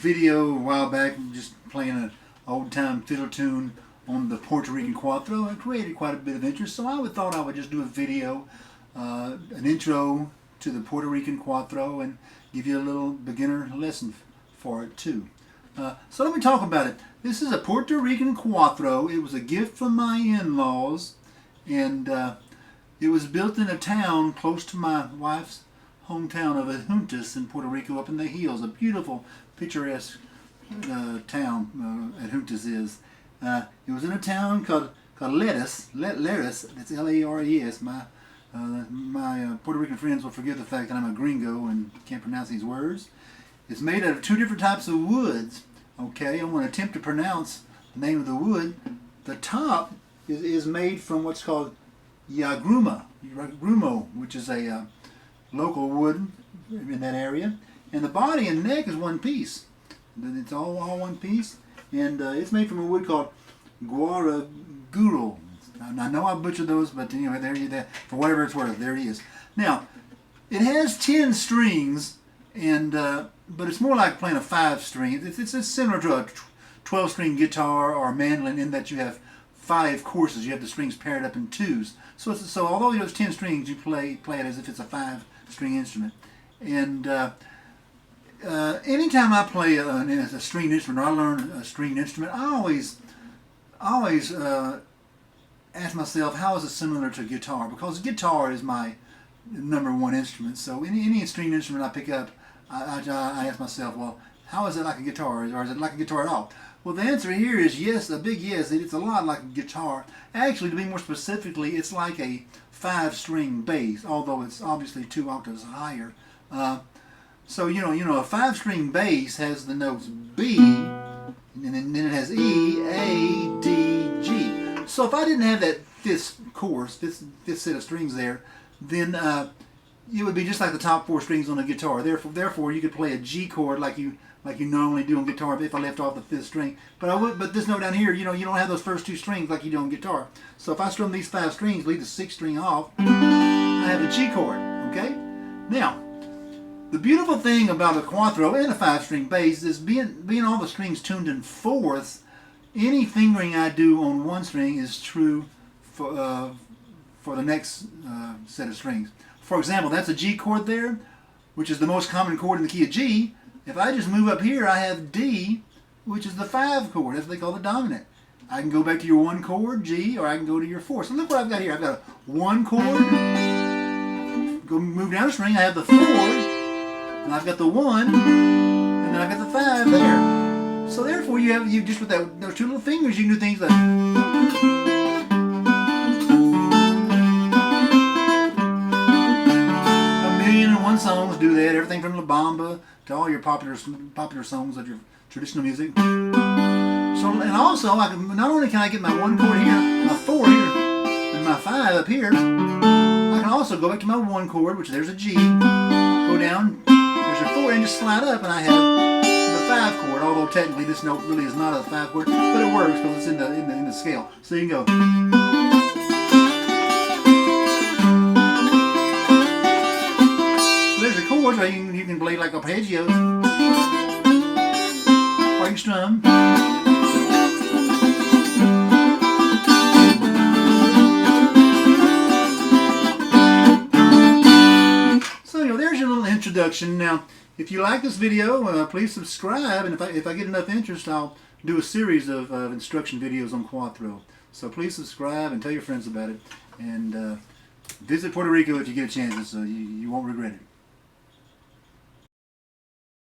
video a while back just playing an old-time fiddle tune on the Puerto Rican Cuatro. It created quite a bit of interest, so I thought I would just do a video, an intro to the Puerto Rican Cuatro, and give you a little beginner lesson for it too. So let me talk about it. This is a Puerto Rican Cuatro. It was a gift from my in-laws, and it was built in a town close to my wife's hometown of Adjuntas in Puerto Rico, up in the hills. A beautiful, picturesque town Adjuntas is. It was in a town called Leres. It's L-A-R-E-S. My Puerto Rican friends will forgive the fact that I'm a gringo and can't pronounce these words. It's made out of two different types of woods. Okay, I'm going to attempt to pronounce the name of the wood. The top is made from what's called grumo, which is a local wood in that area. And the body and neck is one piece. It's all one piece. And it's made from a wood called guaraguro. I know I butchered those, but anyway, there, for whatever it's worth, there it is. Now, it has 10 strings, and but it's more like playing a 5-string. It's similar to a 12-string guitar or mandolin in that you have 5 courses. You have the strings paired up in twos. So although you have 10 strings, you play it as if it's a 5-string instrument. And anytime I play a stringed instrument, or I learn a stringed instrument, I always ask myself, how is it similar to guitar? Because guitar is my #1 instrument. So any stringed instrument I pick up, I ask myself, well, how is it like a guitar, or is it like a guitar at all? Well, the answer here is yes, a big yes. It's a lot like a guitar. Actually, to be more specifically, it's like a 5-string bass, although it's obviously 2 octaves higher. So you know, a 5-string bass has the notes B, and then it has E, A, D, G. So if I didn't have that fifth set of strings there, then it would be just like the top 4 strings on a guitar. Therefore, you could play a G chord like you normally do on guitar if I left off the 5th string. But this note down here, you don't have those first 2 strings like you do on guitar. So if I strum these 5 strings, leave the 6th string off, I have a G chord. Okay. Now, the beautiful thing about a Cuatro and a 5-string bass is being all the strings tuned in 4ths. Any fingering I do on one string is true for the next set of strings. For example, that's a G chord there, which is the most common chord in the key of G. If I just move up here, I have D, which is the 5 chord. That's what they call the dominant. I can go back to your 1 chord, G, or I can go to your 4. So look what I've got here. I've got a 1 chord. Go move down the string. I have the 4, and I've got the 1, and then I've got the 5 there. So therefore, you just with those 2 little fingers, you can do things like. Songs do that, everything from La Bamba to all your popular songs of your traditional music. So, and also, not only can I get my 1 chord here, my 4 here, and my 5 up here, I can also go back to my 1 chord, which there's a G, go down, there's a 4, and just slide up, and I have the 5 chord. Although technically this note really is not a 5 chord, but it works because it's in the scale. So you can go. Or you can play like arpeggios, or you can strum. So there's your little introduction. Now, if you like this video, please subscribe, and if I get enough interest, I'll do a series of instruction videos on Cuatro. So please subscribe and tell your friends about it, and visit Puerto Rico if you get a chance. You won't regret it.